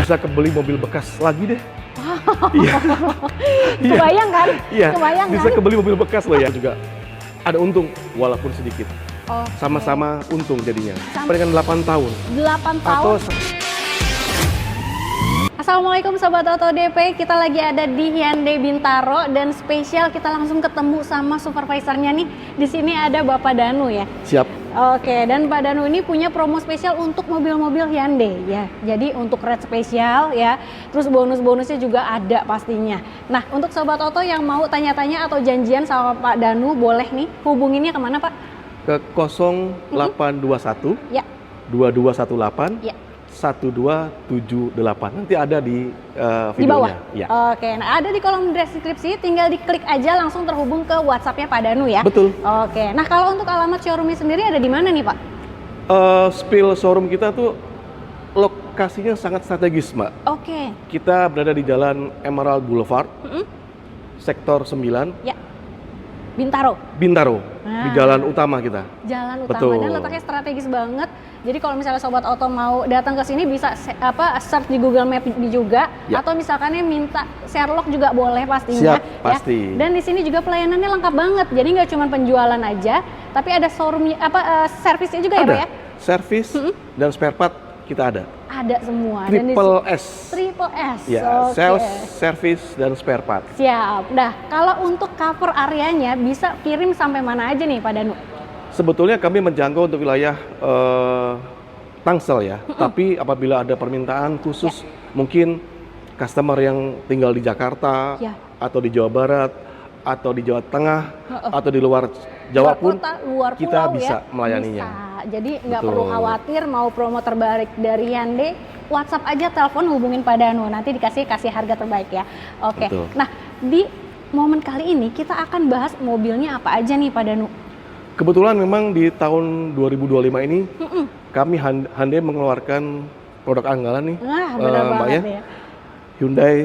bisa kebeli mobil bekas lagi deh. Iya. Kebayang kan? Iya. Kebayang Bisa kan? kebeli mobil bekas loh ya. Juga ada untung walaupun sedikit. Oke. Sama-sama untung jadinya. Sampai Sampai dengan 8 tahun. 8 Atau tahun. Assalamualaikum Sobat Oto DP, kita lagi ada di Hyundai Bintaro dan spesial kita langsung ketemu sama supervisornya nih. Di sini ada Bapak Danu ya. siap. Oke, dan Pak Danu ini punya promo spesial untuk mobil-mobil Hyundai ya. Jadi untuk rate spesial ya, terus bonus-bonusnya juga ada pastinya. Nah, untuk Sobat Oto yang mau tanya-tanya atau janjian sama Pak Danu, boleh nih hubunginnya kemana Pak? Ke 0821 Ya, 2218 ya. 1278. Nanti ada di videonya. Di bawah? Ya. Oke, nah ada di kolom deskripsi, tinggal diklik aja langsung terhubung ke WhatsApp-nya Pak Danu ya? Betul. Oke, nah kalau untuk alamat showroom-nya sendiri ada di mana nih Pak? Spill showroom kita tuh lokasinya sangat strategis, Mbak. Oke, Kita berada di Jalan Emerald Boulevard, Sektor 9, ya. Bintaro, Bintaro, Nah. di jalan utama kita. jalan utama Betul. dan letaknya strategis banget. Jadi kalau misalnya Sobat Oto mau datang ke sini bisa search di Google Map juga, Ya. atau misalkannya minta Sherlock juga boleh pastinya. Siap, pasti. Ya. Dan di sini juga pelayanannya lengkap banget. Jadi nggak cuma penjualan aja, tapi ada showroom servisnya juga ya Pak Ada ya? servis dan spare part kita ada. Ada semua. Dan di Triple S. Triple S. Ya, Oke. sales, service dan spare part. Siap. Nah, kalau untuk cover areanya bisa kirim sampai mana aja nih Pak Danu? Sebetulnya kami menjangkau untuk wilayah Tangsel ya. Tapi apabila ada permintaan khusus, mungkin customer yang tinggal di Jakarta Ya. atau di Jawa Barat atau di Jawa Tengah atau di luar Jawa pun kota, luar kita pulau bisa ya, melayaninya. bisa. Jadi nggak Betul. perlu khawatir mau promo terbaik dari Hyundai, WhatsApp aja, telepon hubungin Pak Danu, nanti kasih harga terbaik ya. Oke. Betul. Nah, di momen kali ini kita akan bahas mobilnya apa aja nih Pak Danu? Kebetulan memang di tahun 2025 ini kami Hyundai mengeluarkan produk andalan nih, Wah, benar Mbak banget ya. ya. Hyundai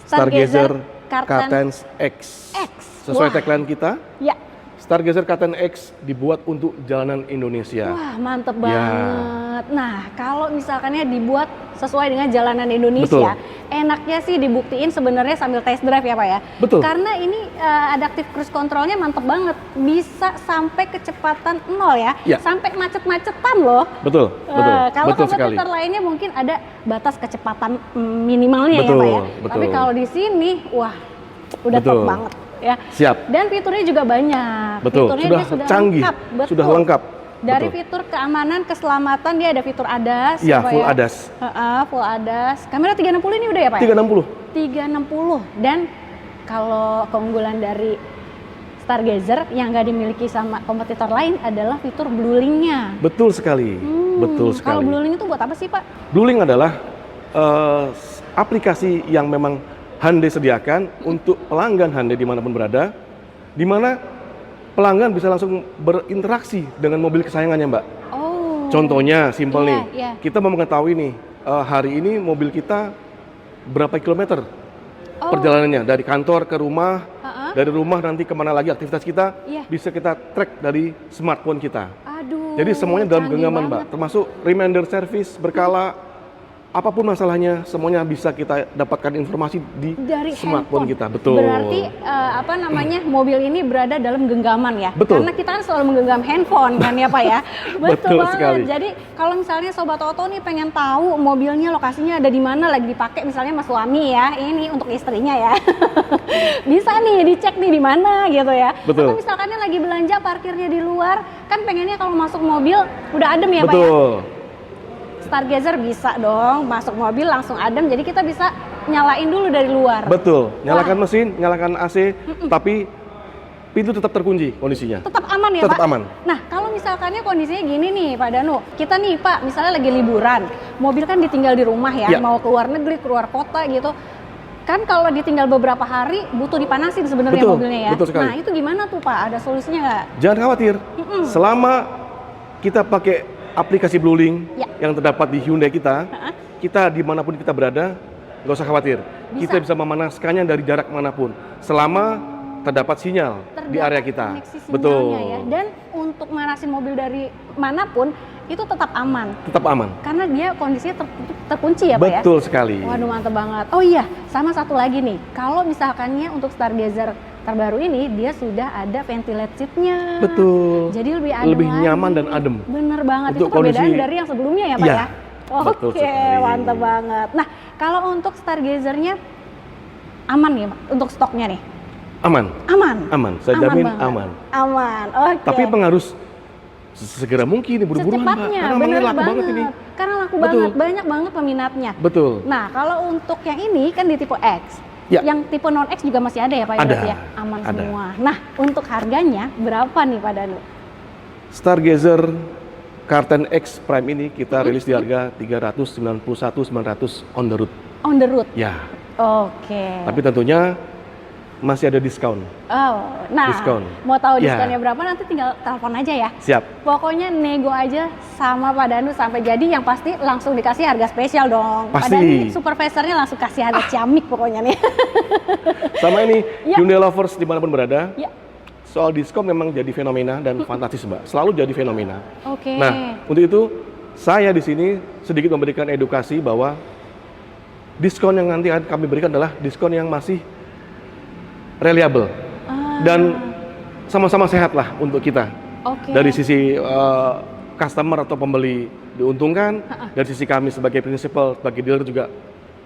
Stargazer Karten K10 X. X. Sesuai Wah. tagline kita, Ya. Stargazer K10 X dibuat untuk jalanan Indonesia. Wah, mantep Ya. banget. Nah, kalau misalkannya dibuat sesuai dengan jalanan Indonesia, enaknya sih dibuktiin sebenarnya sambil test drive ya Pak ya. Betul. Karena ini adaptive cruise controlnya mantep banget. Bisa sampai kecepatan 0 ya. Ya. Sampai macet-macetan loh. Betul, betul, Kalau betul sekali. kompetitor lainnya mungkin ada batas kecepatan minimalnya Betul, ya Pak ya. betul. Tapi kalau di sini, wah, udah top Betul. banget ya. Siap. Dan fiturnya juga banyak. Betul. Fiturnya Sudah dia canggih. lengkap. Betul. Sudah lengkap. Dari Betul. fitur keamanan, keselamatan dia ada fitur ADAS. Iya, Pak full ya? ADAS. Full ADAS. Kamera 360 ini udah ya Pak? 360. 360. Dan kalau keunggulan dari Stargazer yang nggak dimiliki sama kompetitor lain adalah fitur Blue Link-nya. Betul sekali. Betul sekali. Kalau Blue Link itu buat apa sih Pak? Blue Link adalah aplikasi yang memang Hyundai sediakan untuk pelanggan Hyundai dimanapun berada, di mana pelanggan bisa langsung berinteraksi dengan mobil kesayangannya, Mbak. Oh. Contohnya, simpel Iya, nih, iya. kita mau mengetahui nih, hari ini mobil kita berapa kilometer perjalanannya, dari kantor ke rumah, dari rumah nanti kemana lagi aktivitas kita, Iya. bisa kita track dari smartphone kita. Aduh. Jadi semuanya dalam canggih genggaman, Mbak, banget. termasuk reminder service berkala, apapun masalahnya, semuanya bisa kita dapatkan informasi di Dari smartphone handphone kita. Betul. Berarti mobil ini berada dalam genggaman ya. Betul. Karena kita kan selalu menggenggam handphone kan ya Pak ya. Betul banget. sekali. Jadi kalau misalnya Sobat Oto nih pengen tahu mobilnya lokasinya ada di mana, lagi dipakai misalnya sama suami ya, ini untuk istrinya ya. Bisa nih dicek nih di mana gitu ya. Betul. Atau misalkannya lagi belanja parkirnya di luar, kan pengennya kalau masuk mobil udah adem ya Pak ya. Betul. Stargazer bisa dong masuk mobil langsung adem, jadi kita bisa nyalain dulu dari luar. Betul. Nyalakan mesin, nyalakan AC, tapi pintu tetap terkunci kondisinya. Tetap aman ya Tetap Pak? aman. Nah kalau misalkannya kondisinya gini nih Pak Danu, kita nih Pak misalnya lagi liburan, mobil kan ditinggal di rumah ya, Ya. mau keluar negeri, keluar kota gitu. Kan kalau ditinggal beberapa hari butuh dipanasin sebenarnya Betul, mobilnya ya. betul sekali. Nah itu gimana tuh Pak? Ada solusinya nggak? Jangan khawatir, selama kita pakai aplikasi Blue Link Ya. yang terdapat di Hyundai kita, kita dimanapun kita berada, nggak usah khawatir. Bisa. Kita bisa memanaskannya dari jarak manapun, selama terdapat sinyal di area kita. Koneksi sinyalnya Betul. ya. Dan untuk manasin mobil dari manapun itu tetap aman. Tetap aman. Karena dia kondisinya terkunci ya Pak ya? Betul sekali. Waduh mantep banget. Oh iya, sama satu lagi nih. Kalau misalkannya untuk Stargazer terbaru ini, dia sudah ada ventilate seatnya. Betul. Jadi lebih adem Lebih lagi. nyaman dan adem. Bener banget. Untuk Itu perbedaan kondisi- dari yang sebelumnya ya Pak Iya, ya? betul Oke, sekali. mantep banget. Nah, kalau untuk Stargazernya aman ya Pak? Untuk stoknya nih? Aman. Aman? Aman. Saya jamin banget. aman. Aman, oke. Tapi emang harus segera mungkin, buru-buruan Mbak. Secepatnya, Karena bener memang laku banget ini. Karena laku Betul. banget, banyak banget peminatnya. Betul. Nah, kalau untuk yang ini kan di tipe X. Ya. Yang tipe non X juga masih ada ya Pak? Ada, Berarti ya? Aman ada. semua. Nah, untuk harganya berapa nih Pak Danu? Stargazer Karten X Prime ini kita rilis di harga 391.900 on the road. On the road? Ya, Oke. tapi tentunya masih ada diskon. Oh, nah, Diskon. mau tahu Ya. diskonnya berapa nanti tinggal telepon aja ya. Siap. Pokoknya nego aja sama Pak Danu sampai jadi, yang pasti langsung dikasih harga spesial dong. Pak Pasti. Danu nih supervisornya langsung kasih harga ciamik pokoknya nih. Sama ini, Ya. Hyundai Lovers dimanapun berada, Ya, soal diskon memang jadi fenomena dan fantastis Mbak. Selalu jadi fenomena. oke. Nah, untuk itu saya di sini sedikit memberikan edukasi bahwa diskon yang nanti akan kami berikan adalah diskon yang masih reliable Ah, dan sama-sama sehat lah untuk kita. oke. Dari sisi customer atau pembeli diuntungkan, dari sisi kami sebagai principal, sebagai dealer juga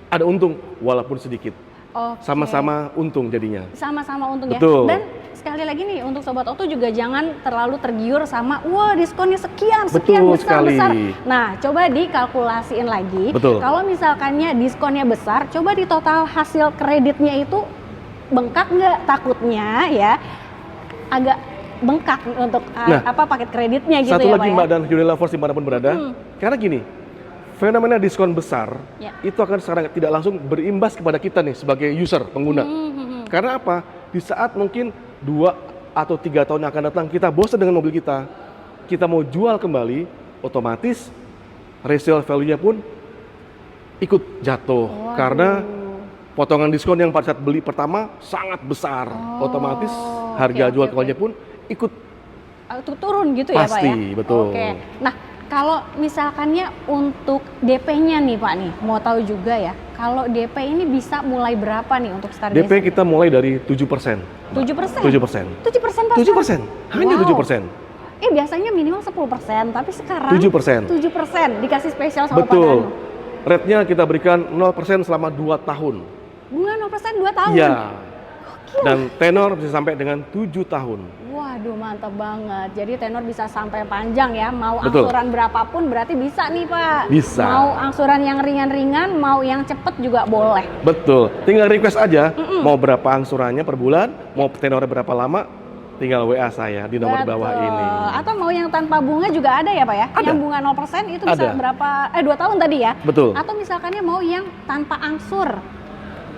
ada untung walaupun sedikit. Oke. Sama-sama untung jadinya. Sama-sama untung ya. Betul. Dan sekali lagi nih untuk Sobat Oto juga jangan terlalu tergiur sama wah diskonnya sekian Betul besar. sekali. Nah, coba dikalkulasiin lagi. Betul. Kalau misalkannya diskonnya besar, coba di total hasil kreditnya itu bengkak nggak, takutnya ya agak bengkak untuk Nah, paket kreditnya gitu Satu ya lagi Pak Mbak ya. dan Hyundai Lovers dimanapun berada, karena gini, fenomena diskon besar Ya. itu akan sekarang tidak langsung berimbas kepada kita nih sebagai user, pengguna. Karena apa? Di saat mungkin 2 atau 3 tahun yang akan datang kita bosan dengan mobil kita mau jual kembali, otomatis resale value-nya pun ikut jatuh. Waduh. Karena potongan diskon yang pada saat beli pertama sangat besar, otomatis harga oke, jual oke, kembalinya pun ikut. Turun gitu ya Pak ya? Pasti, betul. Oke. Nah, kalau misalkannya untuk DP-nya nih Pak nih, mau tahu juga ya, kalau DP ini bisa mulai berapa nih untuk Stargazer? DP kita mulai dari 7%. 7%? 7%. 7% Pak? 7%. Hanya Wow. 7%. Biasanya minimal 10%, tapi sekarang 7%. 7% dikasih spesial sama Pak Betul. Danu. Rate-nya kita berikan 0% selama 2 tahun. Bunga 0% 2 tahun? Iya. Dan tenor bisa sampai dengan 7 tahun. Waduh, mantap banget. Jadi tenor bisa sampai panjang ya. Mau Betul. angsuran berapapun berarti bisa nih Pak. Bisa. Mau angsuran yang ringan-ringan, mau yang cepet juga boleh. Betul. Tinggal request aja mau berapa angsurannya per bulan, mau tenornya berapa lama, tinggal WA saya di nomor bawah Betul. ini. Atau mau yang tanpa bunga juga ada ya Pak ya? Ada. Yang bunga 0% itu bisa Ada. berapa? 2 tahun tadi ya? Betul. Atau misalkannya mau yang tanpa angsur.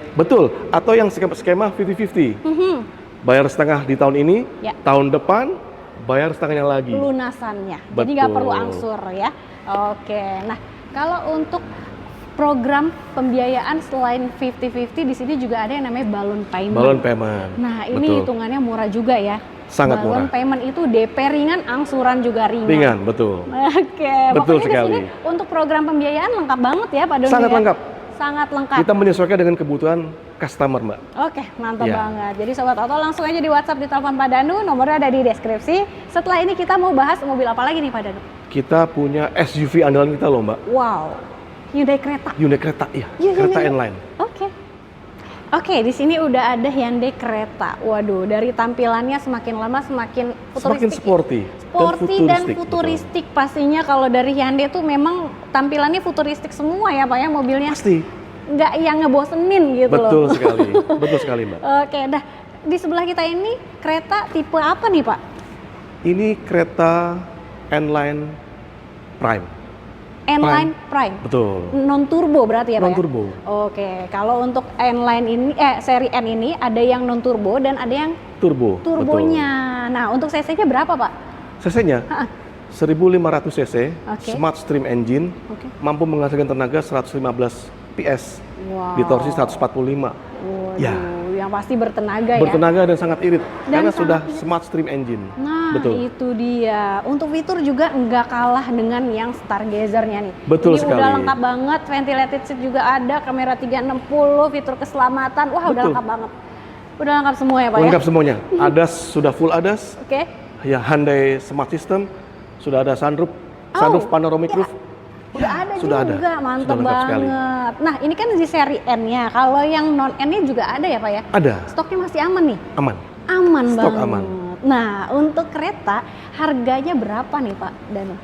Betul. Atau yang skema 50-50. Mhm. Bayar setengah di tahun ini, Ya. tahun depan bayar setengahnya lagi. Lunasannya. Jadi nggak Betul. perlu angsur ya. Oke. Nah, kalau untuk program pembiayaan selain 50-50 di sini juga ada yang namanya balloon payment. Balloon payment. Nah, ini Betul. hitungannya murah juga ya. Sangat balloon murah. payment itu DP ringan, angsuran juga ringan. Ringan, betul. Oke, Betul pokoknya sekali. di sini untuk program pembiayaan lengkap banget ya Pak Doni. Sangat ya? lengkap. Sangat lengkap. Kita menyesuaikan dengan kebutuhan customer, Mbak. Oke, mantap Ya. banget. Jadi Sobat Oto langsung aja di WhatsApp, di telepon Pak Danu, nomornya ada di deskripsi. Setelah ini kita mau bahas mobil apa lagi nih Pak Danu? Kita punya SUV andalan kita loh, Mbak. Wow, Hyundai Creta. Hyundai Creta, iya. Iya, Creta iya. N-Line. Oke, di sini udah ada Hyundai Creta. Waduh, dari tampilannya semakin lama semakin Semakin futuristik. sporty, Sporty dan betul. futuristik pastinya. Kalau dari Hyundai tuh memang tampilannya futuristik semua ya Pak ya mobilnya. Pasti. Nggak yang ngebosenin gitu Betul loh. sekali. Betul sekali, Mbak. Oke, dah di sebelah kita ini kereta tipe apa nih Pak? Ini kereta N-Line Prime. N-Line Prime. Betul. Non turbo berarti ya Pak? Non-turbo. Ya? Oke, kalau untuk N-Line ini seri N ini ada yang non turbo dan ada yang Turbo. turbonya. Nah, untuk cc-nya berapa Pak? CC-nya Ha-ha. 1500 cc, Oke. Smart Stream Engine, Oke. mampu menghasilkan tenaga 115 PS, Wow. di torsi 145. Waduh, Ya. yang yang pasti bertenaga ya. Bertenaga dan sangat irit Dan karena sudah sangat irit. smart stream engine. Nah, Betul. itu dia. Untuk fitur juga nggak kalah dengan yang Stargazer-nya nih. Betul Ini sekali. udah lengkap banget, ventilated seat juga ada, kamera 360, fitur keselamatan. Wah, udah Betul. lengkap banget. Udah lengkap semua ya, Pak Lengkap ya? semuanya. ADAS sudah full ADAS. Oke. Ya, Hyundai Smart System sudah ada sunroof, Oh, panoramic ya. roof. Udah ada Sudah juga, ada. mantep Sudah lengkap sekali. banget. Nah, ini kan di seri N-nya. Kalau yang non N-nya juga ada ya, Pak ya? Ada, Stoknya masih aman nih? aman. Aman Stok banget. aman. Nah, untuk kereta harganya berapa nih, Pak Danu?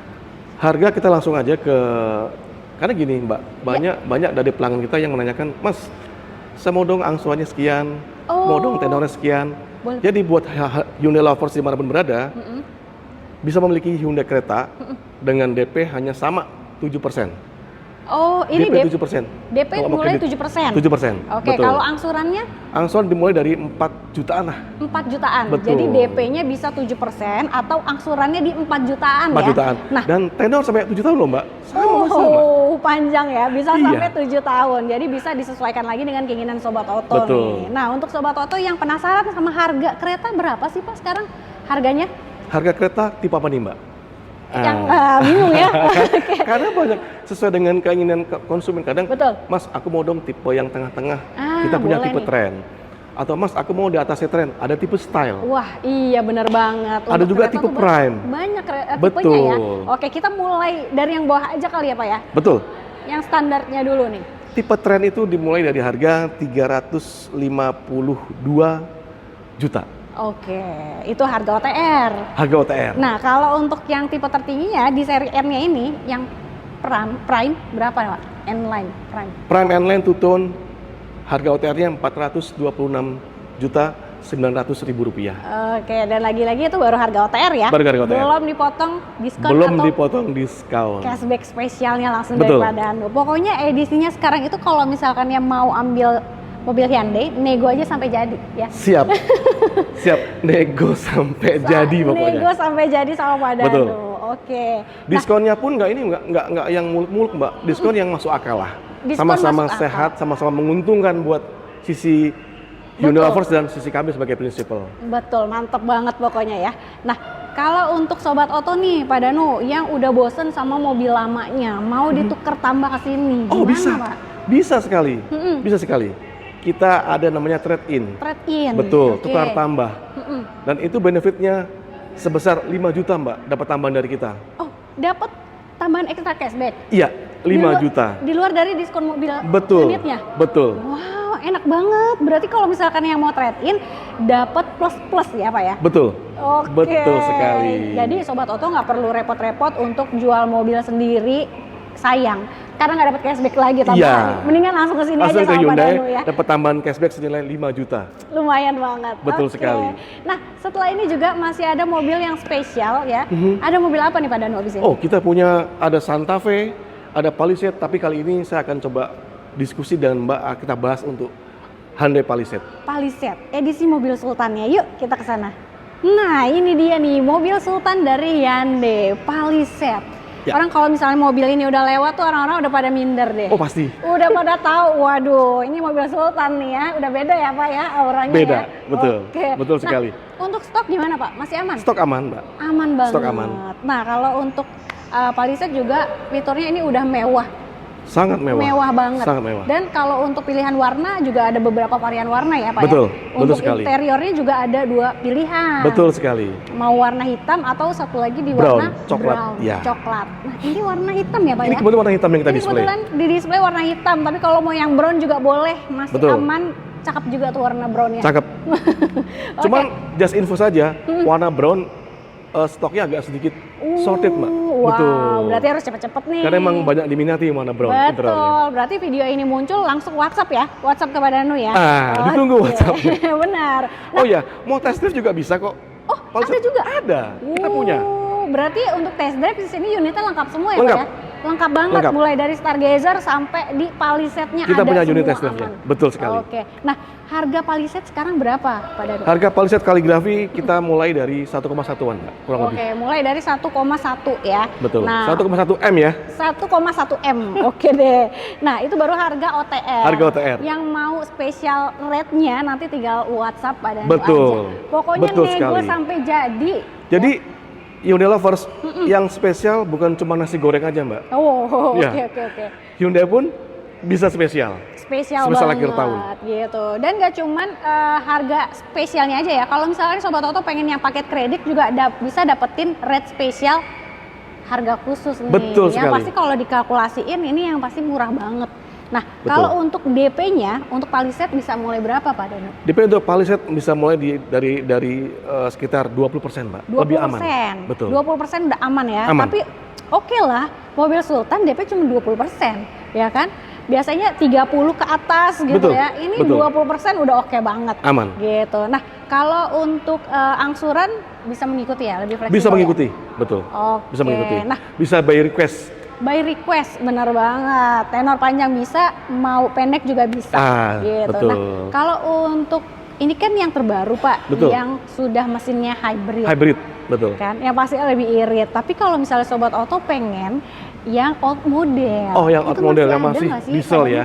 Harga kita langsung aja ke, karena gini Mbak, Ya. banyak dari pelanggan kita yang menanyakan, Mas, saya mau dong angsurannya sekian, mau dong tenornya sekian. Boleh. Jadi buat Hyundai lovers dimanapun berada, Mm-mm. bisa memiliki Hyundai kereta dengan DP hanya sama 7%. Oh, ini DP DP 7%. DP Kalau mau mulai kredit, 7%. 7%. Oke, betul. kalau angsurannya Angsuran dimulai dari 4 jutaan lah. 4 jutaan. Betul. Jadi DP-nya bisa 7% atau angsurannya di 4 jutaan 4 ya. jutaan. Nah, Dan tenor sampai 7 tahun loh Mbak. Sama. panjang ya, bisa Iya. sampai 7 tahun. Jadi bisa disesuaikan lagi dengan keinginan Sobat Oto Betul. nih. Nah, untuk Sobat Oto yang penasaran sama harga kereta berapa sih Pak sekarang harganya? Harga kereta tipe apa nih Mbak? Yang bingung ya. Karena banyak sesuai dengan keinginan konsumen. Kadang, Betul. Mas, aku mau dong tipe yang tengah-tengah. Ah, Kita punya boleh tipe nih. trend. Atau Mas, aku mau di atasnya trend. Ada tipe style. Wah, iya benar banget. Ada Untuk juga kereta tipe tuh prime. Banyak tipenya Betul. ya. Oke, kita mulai dari yang bawah aja kali ya Pak ya. Betul. Yang standarnya dulu nih. Tipe trend itu dimulai dari harga 352 juta. Oke, itu harga OTR. Harga OTR. Nah, kalau untuk yang tipe tertingginya di seri M-nya ini, yang Prime berapa Pak? N-Line Prime. Prime N-Line two tone, harga OTR-nya 426 juta 900 ribu rupiah. Oke, dan lagi-lagi itu baru harga OTR ya? Baru harga OTR. Belum dipotong diskon Belum atau dipotong diskon. cashback spesialnya langsung Betul. dari Pak Danu. Pokoknya edisinya sekarang itu kalau misalkan yang mau ambil mobil Hyundai, nego aja sampai jadi ya. Siap. Siap. Nego sampai jadi pokoknya. Nego sampai jadi sama Pak Danu. Betul. Oke. Nah, Diskonnya pun nggak yang muluk-muluk Mbak. Diskon yang masuk akal lah. Diskon Sama-sama masuk akal. sehat, sama-sama menguntungkan buat sisi Hyundai lovers dan sisi kami sebagai prinsipal. betul, mantep banget pokoknya ya. Nah, kalau untuk Sobat Oto nih, Pak Danu, yang udah bosen sama mobil lamanya, mau ditukar tambah ke sini, Oh gimana bisa, Pak? bisa sekali, Mm-mm. bisa sekali. Kita ada namanya trade-in, Trade-in. betul, Oke. tukar tambah. Mm-mm. Dan itu benefitnya sebesar 5 juta Mbak, dapat tambahan dari kita. Oh, dapat tambahan ekstra cashback. Iya, 5 juta. Di luar dari diskon mobil Betul, unitnya. betul. Wow, enak banget. Berarti kalau misalkan yang mau trade-in dapat plus-plus ya, Pak ya? Betul. Oke. Betul sekali. Jadi Sobat Oto nggak perlu repot-repot untuk jual mobil sendiri, sayang. Karena nggak dapat cashback lagi tambahan. Iya. Mendingan langsung ke sini aja Langsung ke sama Pak Hyundai, Danu ya. dapat tambahan cashback senilai 5 juta. Lumayan banget. Betul Oke. sekali. Nah, setelah ini juga masih ada mobil yang spesial ya. Ada mobil apa nih Pak Danu abis ini? Oh, kita punya ada Santa Fe, ada Palisade, tapi kali ini saya akan coba diskusi dengan Mbak, kita bahas untuk Hyundai Palisade. Palisade, edisi mobil sultannya. Yuk kita ke sana. Nah, ini dia nih mobil sultan dari Hyundai, Palisade. Ya. Orang kalau misalnya mobil ini udah lewat tuh orang-orang udah pada minder deh. Oh, pasti. Udah pada tahu, waduh, ini mobil sultan nih ya. Udah beda ya Pak ya auranya Beda, ya. betul. Oke. Betul Nah, sekali. untuk stok gimana Pak? Masih aman? Stok aman, Mbak. Aman banget. Stok aman. Nah, kalau untuk Palisade juga fiturnya ini udah mewah. Sangat mewah. Mewah banget. Sangat mewah. Dan kalau untuk pilihan warna juga ada beberapa varian warna ya Pak Betul, ya? betul Untuk sekali. interiornya juga ada 2 pilihan. Betul sekali. Mau warna hitam atau satu lagi di Brown, warna coklat, brown, ya. coklat. Nah, ini warna hitam ya Pak Ini ya? kebetulan warna hitam yang kita Ini display. kebetulan di display warna hitam, tapi kalau mau yang brown juga boleh, masih Betul. aman. Cakep juga tuh warna brownnya. Cakep. Cuman just info saja, warna brown stoknya agak sedikit sorted, Mbak. Wow, Betul. berarti harus cepet-cepet nih. Karena emang banyak diminati warna brown interiornya. Betul, berarti video ini muncul langsung WhatsApp ya? WhatsApp ke Danu ya? Ah, ditunggu Oke. WhatsApp-nya. Benar. Oh ya, mau test drive juga bisa kok. Oh, Palisade ada juga? Ada, kita punya. Berarti untuk test drive di sini unitnya lengkap semua ya Lengkap, Pak ya? lengkap banget, Lengkap. mulai dari Stargazer sampai di Palisade-nya Kita ada punya semua unit test drive-nya. aman. Betul sekali. Oke. Nah, harga Palisade sekarang berapa, Pak Danu? Harga Palisade kaligrafi kita mulai dari 1,1-an, Mbak, kurang lebih. Oke, mulai dari 1,1 ya. Betul. Nah, 1,1 M ya. 1,1 M. Oke deh. Nah, itu baru harga OTR. Harga OTR. Yang mau special rate-nya nanti tinggal WhatsApp pada Betul. aja. Pokoknya Betul nego sekali. sampai jadi. Jadi Hyundai Lovers yang spesial bukan cuma nasi goreng aja, Mbak. Oh, Iya. oke. Hyundai pun bisa spesial. Spesial Spesial banget akhir tahun. gitu. Dan gak cuman harga spesialnya aja ya. Kalau misalnya Sobat Oto pengen yang paket kredit juga bisa dapetin rate spesial harga khusus nih. Betul Yang sekali. pasti kalau dikalkulasiin ini yang pasti murah banget. Nah, Betul. kalau untuk DP-nya untuk Palisade bisa mulai berapa, Pak Danu? DP untuk Palisade bisa mulai dari sekitar 20%, Mbak. 20%. Lebih aman. Betul. 20% udah aman ya. Aman. Tapi oke lah, mobil Sultan DP cuma 20%, ya kan? Biasanya 30 ke atas gitu Betul, ya. Ini betul. 20% udah oke banget. Aman. Gitu. Nah, kalau untuk angsuran bisa mengikuti ya, lebih fleksibel. Bisa ya? mengikuti, betul. Oke. Bisa mengikuti. Nah, Bisa by request. by request, benar banget. Tenor panjang bisa, mau pendek juga bisa. Ah, gitu. betul. Nah, kalau untuk ini kan yang terbaru, Pak, Betul. yang sudah mesinnya hybrid. Hybrid, betul. Kan, yang pasti lebih irit. Tapi kalau misalnya Sobat Oto pengen yang old model. Oh, yang itu old model yang ada masih nggak sih, diesel Pak? ya?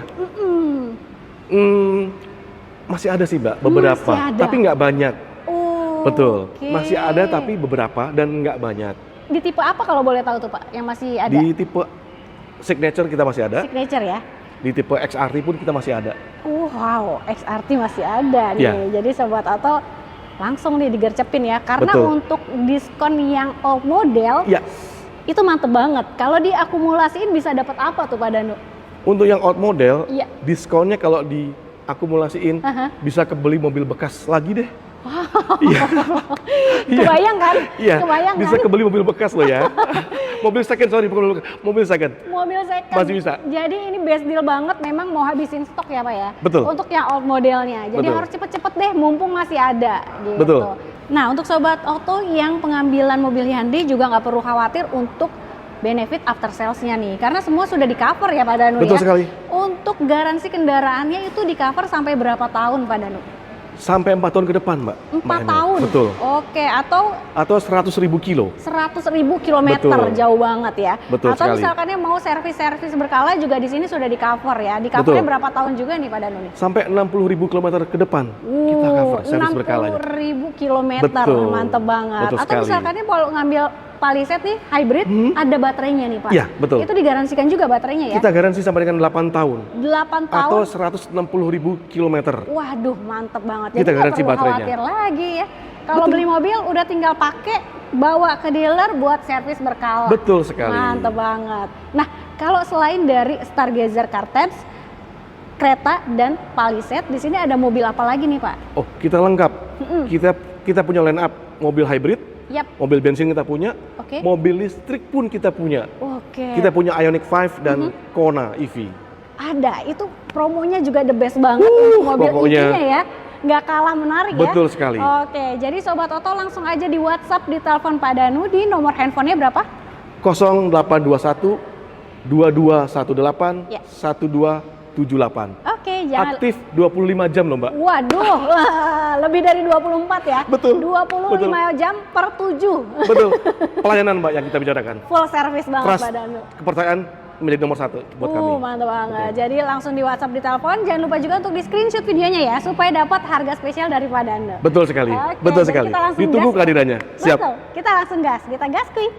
Masih ada sih, Mbak, beberapa. Masih ada. Tapi nggak banyak. Oh, Betul. oke. Masih ada tapi beberapa dan nggak banyak. Di tipe apa kalau boleh tahu tuh, Pak? Yang masih ada? Di tipe Signature kita masih ada. Signature ya? Di tipe XRT pun kita masih ada. Wow, XRT masih ada nih. Iya. Jadi Sobat Oto langsung nih digercepin ya. Karena Betul. untuk diskon yang old model Ya, itu mantep banget. Kalau diakumulasiin bisa dapat apa tuh, Pak Danu? untuk yang old model, Iya. diskonnya kalau diakumulasiin Aha. bisa kebeli mobil bekas lagi deh. Iya. Iya. Kebayang kan? Iya, Kebayang bisa kan? kebeli mobil bekas loh ya. Mobil second, sorry, bukan mobil bekas. Mobil second. Mobil second. Masih bisa. Jadi ini best deal banget, memang mau habisin stok ya, Pak ya? Betul. Untuk yang old modelnya. Jadi Betul. harus cepet-cepet deh, mumpung masih ada. Gitu. Betul. Nah, untuk Sobat Oto yang pengambilan mobil Hyundai juga nggak perlu khawatir untuk benefit after sales-nya nih. Karena semua sudah di cover ya, Pak Danu Betul ya? sekali. Untuk garansi kendaraannya itu di cover sampai berapa tahun, Pak Danu? Sampai 4 tahun ke depan, Mbak. 4 Mbak Emil. tahun? Betul. Oke, atau Atau 100.000 kilo. 100.000 kilometer, Betul. jauh banget ya. Betul Atau sekali. misalkannya mau servis-servis berkala juga di sini sudah di cover ya. Di covernya Betul. berapa tahun juga nih, Pak Danu nih? Sampai 60.000 kilometer ke depan kita cover servis berkalanya. 60.000 kilometer, Betul. mantep banget. Betul Atau sekali. misalkannya kalau ngambil Palisade nih hybrid, ada baterainya nih, Pak. Iya, betul. Itu digaransikan juga baterainya ya? Kita garansi sampai dengan 8 tahun. 8 tahun. Atau 160.000 kilometer. Waduh, mantep banget. Kita Jadi nggak garansi perlu baterainya. khawatir lagi ya. Kalau beli mobil udah tinggal pakai, bawa ke dealer buat servis berkala. Betul sekali. Mantep banget. Nah, kalau selain dari Stargazer Cartens, Creta dan Palisade, di sini ada mobil apa lagi nih, Pak? Oh, kita lengkap. Kita punya line up mobil hybrid, Yap. mobil bensin kita punya, Oke. mobil listrik pun kita punya. Oke. Kita punya Ioniq 5 dan Kona EV. Ada, itu promonya juga the best banget untuk mobil pokoknya. EV-nya ya. Nggak kalah menarik ya. Betul sekali. Oke, jadi Sobat Oto langsung aja di WhatsApp, di telepon Pak Danu di nomor handphonenya berapa? 0821 2218 Ya. 1278. Oke, jangan. Aktif 25 jam loh, Mbak. Waduh, lebih dari 24 ya? Betul, 25 betul. jam per 7. Betul. Pelayanan, Mbak, yang kita bicarakan. Full service banget, Trust, Pak Danu. kepercayaan menjadi nomor 1 buat kami. Mantap banget. Jadi langsung di WhatsApp, di telepon. Jangan lupa juga untuk di screenshot videonya ya, supaya dapat harga spesial dari Pak Danu. Betul sekali. Oke, Betul jadi sekali. kita langsung Ditunggu gas. kehadirannya. Siap. Betul. Kita langsung gas. Kita gas, kuy.